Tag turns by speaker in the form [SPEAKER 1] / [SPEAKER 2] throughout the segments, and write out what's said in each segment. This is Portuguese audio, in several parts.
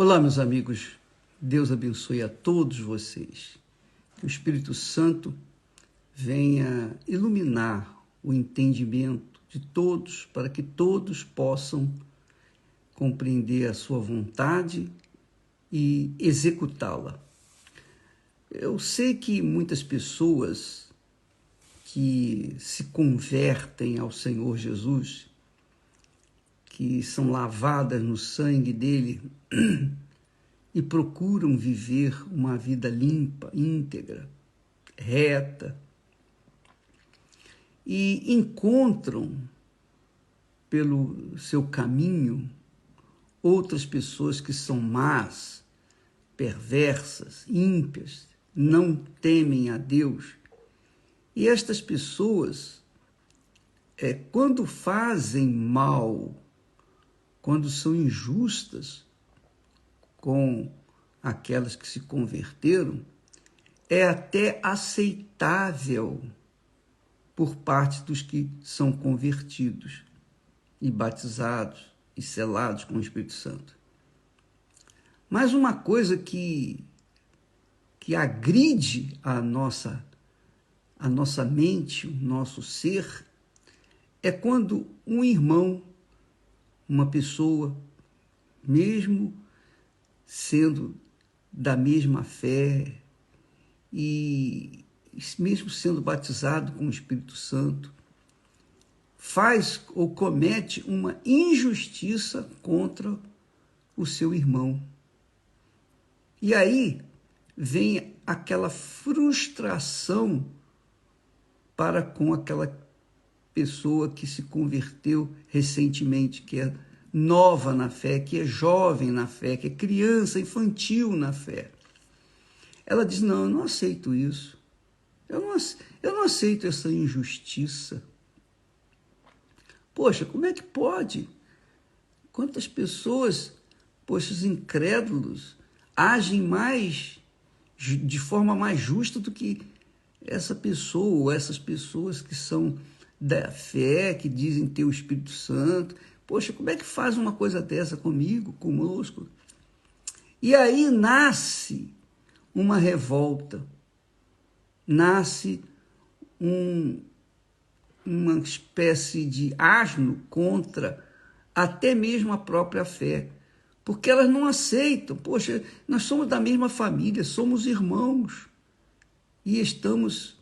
[SPEAKER 1] Olá, meus amigos. Deus abençoe a todos vocês. Que o Espírito Santo venha iluminar o entendimento de todos, para que todos possam compreender a sua vontade e executá-la. Eu sei que muitas pessoas que se convertem ao Senhor Jesus, que são lavadas no sangue dele e procuram viver uma vida limpa, íntegra, reta, e encontram pelo seu caminho outras pessoas que são más, perversas, ímpias, não temem a Deus. E estas pessoas, quando fazem mal, quando são injustas com aquelas que se converteram, é até aceitável por parte dos que são convertidos e batizados e selados com o Espírito Santo. Mas uma coisa que agride a nossa mente, o nosso ser, é quando um irmão, uma pessoa, mesmo sendo da mesma fé e mesmo sendo batizado com o Espírito Santo, faz ou comete uma injustiça contra o seu irmão. E aí vem aquela frustração para com aquela pessoa que se converteu recentemente, que é nova na fé, que é jovem na fé, que é criança, infantil na fé. Ela diz, não, eu não aceito isso. Eu não aceito essa injustiça. Poxa, como é que pode? Quantas pessoas, poxa, os incrédulos, agem de forma mais justa do que essa pessoa, ou essas pessoas que são da fé, que dizem ter o Espírito Santo. Poxa, como é que faz uma coisa dessa comigo, conosco? E aí nasce uma revolta, nasce uma espécie de asno contra até mesmo a própria fé, porque elas não aceitam. Poxa, nós somos da mesma família, somos irmãos, e estamos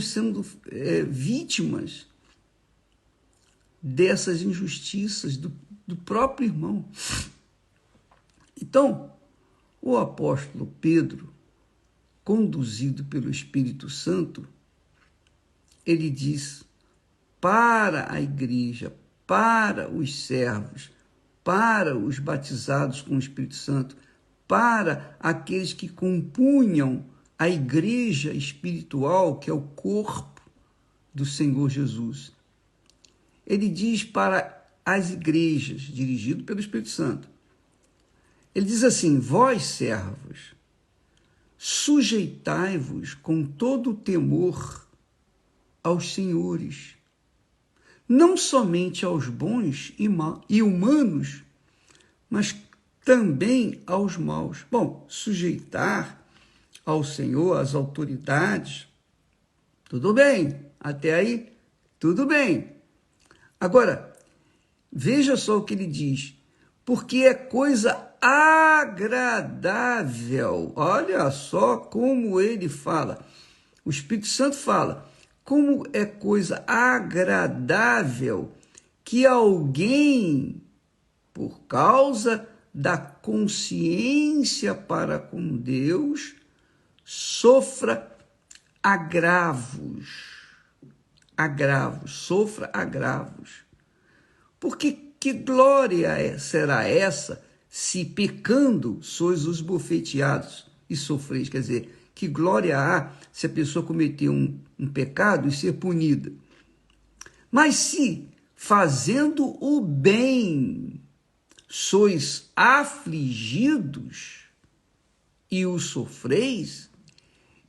[SPEAKER 1] sendo vítimas dessas injustiças do próprio irmão. Então, o apóstolo Pedro, conduzido pelo Espírito Santo, ele diz para a igreja, para os servos, para os batizados com o Espírito Santo, para aqueles que compunham a igreja espiritual, que é o corpo do Senhor Jesus. Ele diz para as igrejas, dirigido pelo Espírito Santo, ele diz assim, vós servos, sujeitai-vos com todo o temor aos senhores, não somente aos bons e humanos, mas também aos maus. Bom, sujeitar ao Senhor, às autoridades, tudo bem, até aí, tudo bem. Agora, veja só o que ele diz, porque é coisa agradável. Olha só como ele fala. O Espírito Santo fala, como é coisa agradável que alguém, por causa da consciência para com Deus, sofra sofra agravos. Porque que glória será essa, se pecando sois os bofeteados e sofreis? Quer dizer, que glória há se a pessoa cometer um pecado e ser punida? Mas se, fazendo o bem, sois afligidos e o sofreis,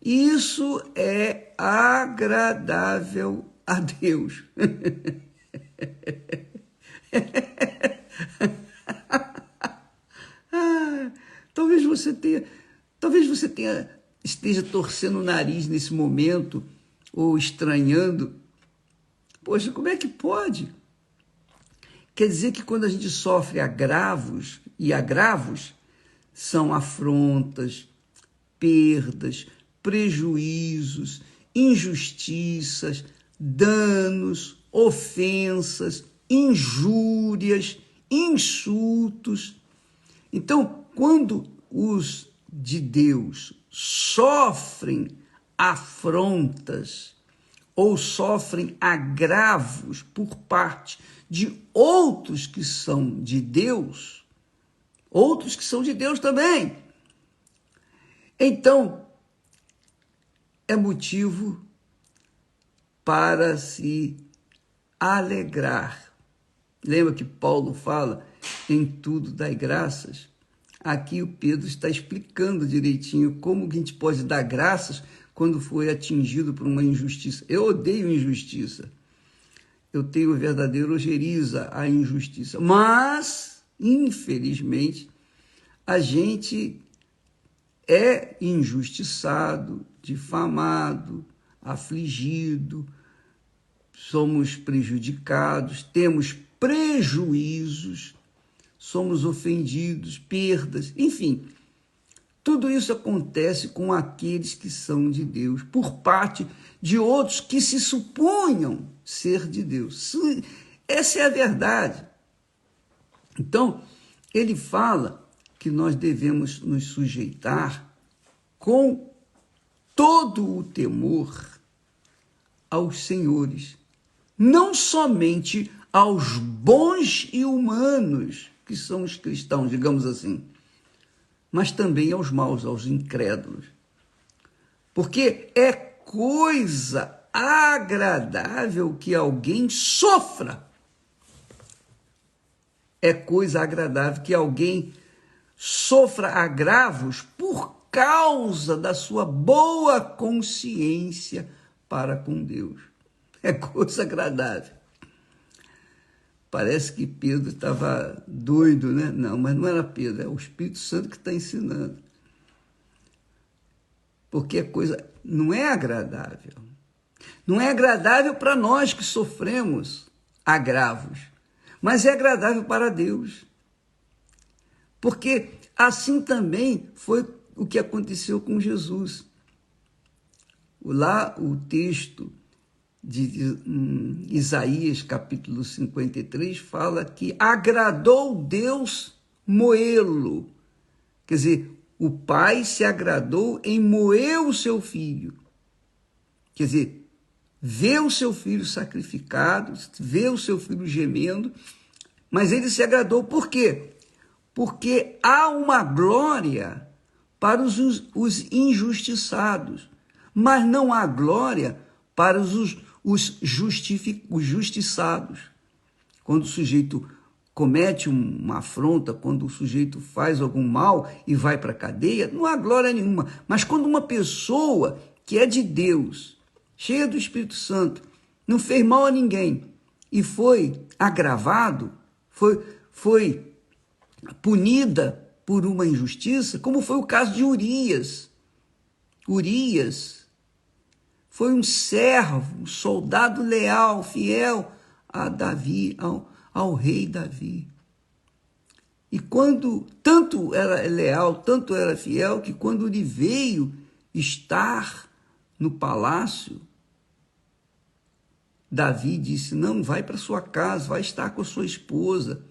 [SPEAKER 1] isso é agradável a Deus. esteja torcendo o nariz nesse momento ou estranhando. Poxa, como é que pode? Quer dizer que quando a gente sofre agravos, e agravos são afrontas, perdas, prejuízos, injustiças, danos, ofensas, injúrias, insultos. Então, quando os de Deus sofrem afrontas ou sofrem agravos por parte de outros que são de Deus, outros que são de Deus também, então é motivo para se alegrar. Lembra que Paulo fala, em tudo dai graças? Aqui o Pedro está explicando direitinho como que a gente pode dar graças quando foi atingido por uma injustiça. Eu odeio injustiça. Eu tenho verdadeira ojeriza à injustiça. Mas, infelizmente, a gente é injustiçado, difamado, afligido, somos prejudicados, temos prejuízos, somos ofendidos, perdas, enfim. Tudo isso acontece com aqueles que são de Deus, por parte de outros que se supunham ser de Deus. Essa é a verdade. Então, ele fala que nós devemos nos sujeitar com todo o temor aos senhores, não somente aos bons e humanos, que são os cristãos, digamos assim, mas também aos maus, aos incrédulos. Porque é coisa agradável que alguém sofra. É coisa agradável que alguém sofra agravos por causa da sua boa consciência para com Deus. É coisa agradável. Parece que Pedro estava doido, né? Não, mas não era Pedro, é o Espírito Santo que está ensinando. Porque a coisa não é agradável. Não é agradável para nós que sofremos agravos, mas é agradável para Deus. Porque assim também foi o que aconteceu com Jesus. Lá o texto de Isaías, capítulo 53, fala que agradou Deus moê-lo. Quer dizer, o pai se agradou em moer o seu filho. Quer dizer, ver o seu filho sacrificado, ver o seu filho gemendo, mas ele se agradou por quê? Porque há uma glória para os injustiçados, mas não há glória para os justiçados. Quando o sujeito comete uma afronta, quando o sujeito faz algum mal e vai para a cadeia, não há glória nenhuma. Mas quando uma pessoa que é de Deus, cheia do Espírito Santo, não fez mal a ninguém e foi agravado, foi punida por uma injustiça, como foi o caso de Urias. Urias foi um servo, um soldado leal, fiel a Davi, ao rei Davi. E quando tanto era leal, tanto era fiel, que quando ele veio estar no palácio, Davi disse, não, vai para sua casa, vai estar com a sua esposa.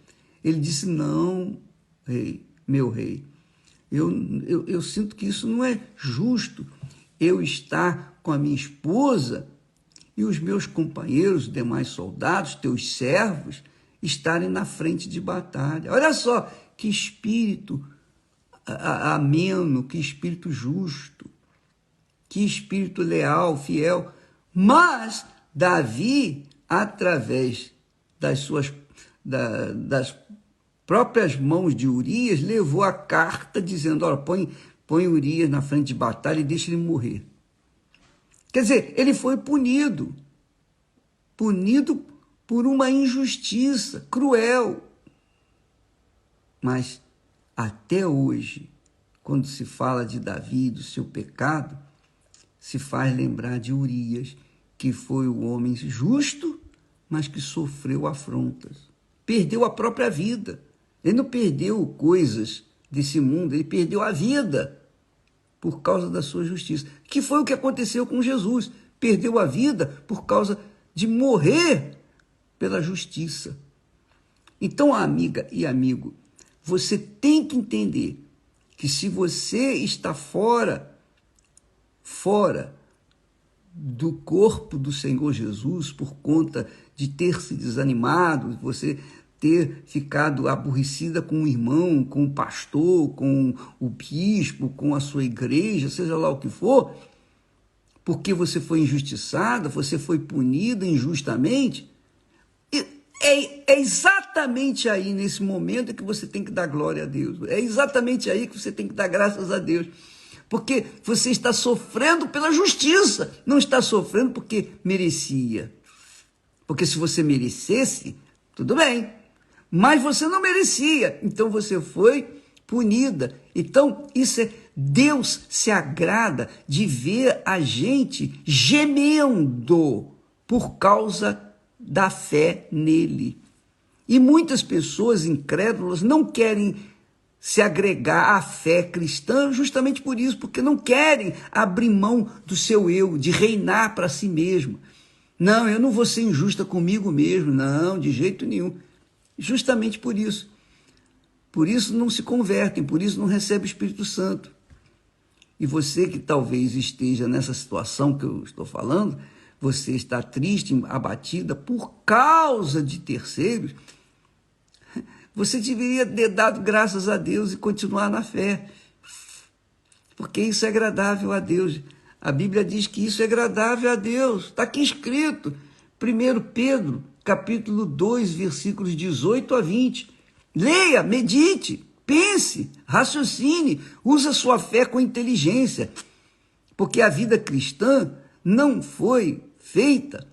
[SPEAKER 1] Ele disse, não, rei, meu rei, eu sinto que isso não é justo, eu estar com a minha esposa e os meus companheiros, demais soldados, teus servos, estarem na frente de batalha. Olha só, que espírito ameno, que espírito justo, que espírito leal, fiel. Mas Davi, através das próprias mãos de Urias, levou a carta dizendo, olha, põe Urias na frente de batalha e deixa ele morrer. Quer dizer, ele foi punido por uma injustiça cruel. Mas até hoje, quando se fala de Davi, do seu pecado, se faz lembrar de Urias, que foi o homem justo, mas que sofreu afrontas. Perdeu a própria vida. Ele não perdeu coisas desse mundo, ele perdeu a vida por causa da sua justiça. Que foi o que aconteceu com Jesus. Perdeu a vida por causa de morrer pela justiça. Então, amiga e amigo, você tem que entender que se você está fora do corpo do Senhor Jesus por conta de ter se desanimado, você ter ficado aborrecida com o irmão, com o pastor, com o bispo, com a sua igreja, seja lá o que for, porque você foi injustiçada, você foi punida injustamente, é exatamente aí, nesse momento, que você tem que dar glória a Deus. É exatamente aí que você tem que dar graças a Deus. Porque você está sofrendo pela justiça, não está sofrendo porque merecia. Porque se você merecesse, tudo bem. Mas você não merecia, então você foi punida. Então, Deus se agrada de ver a gente gemendo por causa da fé nele. E muitas pessoas incrédulas não querem se agregar à fé cristã justamente por isso, porque não querem abrir mão do seu eu, de reinar para si mesmo. Não, eu não vou ser injusta comigo mesmo, não, de jeito nenhum. Justamente por isso. Por isso não se convertem, por isso não recebem o Espírito Santo. E você que talvez esteja nessa situação que eu estou falando, você está triste, abatida por causa de terceiros, você deveria ter dado graças a Deus e continuar na fé, porque isso é agradável a Deus. A Bíblia diz que isso é agradável a Deus, está aqui escrito, 1 Pedro, capítulo 2, versículos 18 a 20. Leia, medite, pense, raciocine, use a sua fé com inteligência, porque a vida cristã não foi feita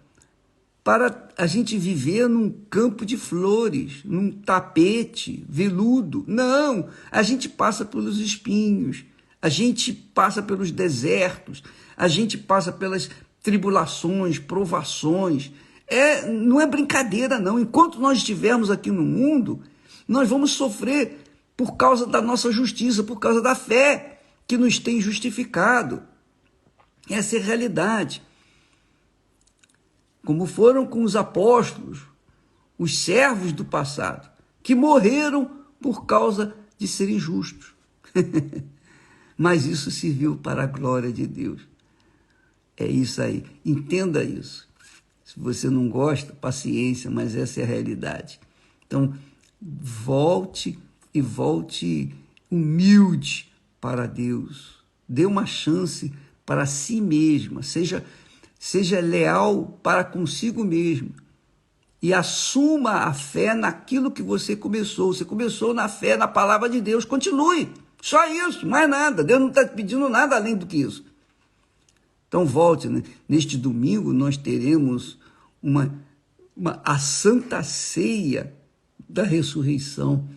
[SPEAKER 1] para a gente viver num campo de flores, num tapete veludo. Não, a gente passa pelos espinhos, a gente passa pelos desertos, a gente passa pelas tribulações, provações. Não é brincadeira, não. Enquanto nós estivermos aqui no mundo, nós vamos sofrer por causa da nossa justiça, por causa da fé que nos tem justificado. Essa é a realidade. Como foram com os apóstolos, os servos do passado, que morreram por causa de serem justos. Mas isso serviu para a glória de Deus. É isso aí. Entenda isso. Se você não gosta, paciência, mas essa é a realidade. Então, volte humilde para Deus. Dê uma chance para si mesma. Seja leal para consigo mesmo e assuma a fé naquilo que você começou. Você começou na fé, na palavra de Deus. Continue. Só isso, mais nada. Deus não está pedindo nada além do que isso. Então volte, né? Neste domingo nós teremos a Santa Ceia da Ressurreição,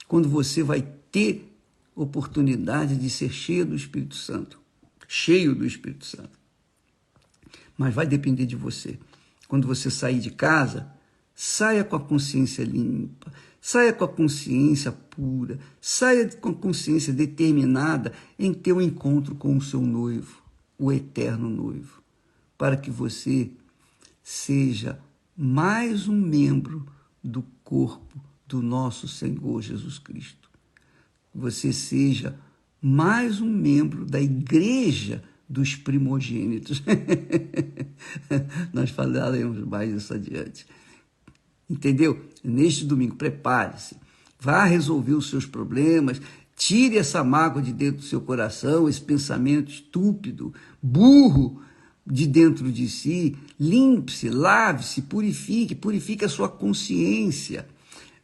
[SPEAKER 1] quando você vai ter oportunidade de ser cheio do Espírito Santo. Cheio do Espírito Santo. Mas vai depender de você. Quando você sair de casa, saia com a consciência limpa, saia com a consciência pura, saia com a consciência determinada em ter um encontro com o seu noivo, o eterno noivo, para que você seja mais um membro do corpo do nosso Senhor Jesus Cristo. Você seja mais um membro da igreja dos primogênitos. Nós falaremos mais isso adiante. Entendeu? Neste domingo, prepare-se. Vá resolver os seus problemas. Tire essa mágoa de dentro do seu coração, esse pensamento estúpido, burro de dentro de si. Limpe-se, lave-se, purifique a sua consciência.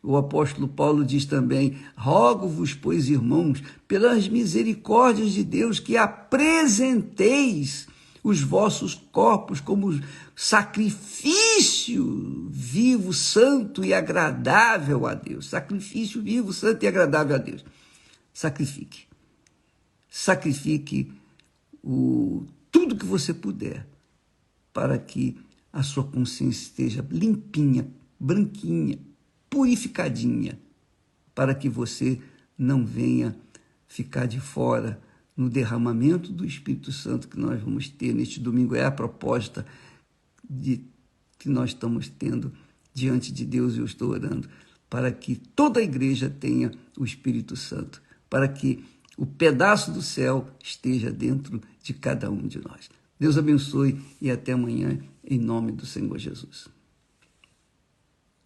[SPEAKER 1] O apóstolo Paulo diz também: rogo-vos, pois, irmãos, pelas misericórdias de Deus, que apresenteis os vossos corpos como sacrifício vivo, santo e agradável a Deus. Sacrifício vivo, santo e agradável a Deus. Sacrifique. sacrifique tudo que você puder para que a sua consciência esteja limpinha, branquinha, purificadinha, para que você não venha ficar de fora no derramamento do Espírito Santo que nós vamos ter neste domingo. É a proposta que nós estamos tendo diante de Deus, e eu estou orando para que toda a igreja tenha o Espírito Santo, para que o pedaço do céu esteja dentro de cada um de nós. Deus abençoe e até amanhã, em nome do Senhor Jesus.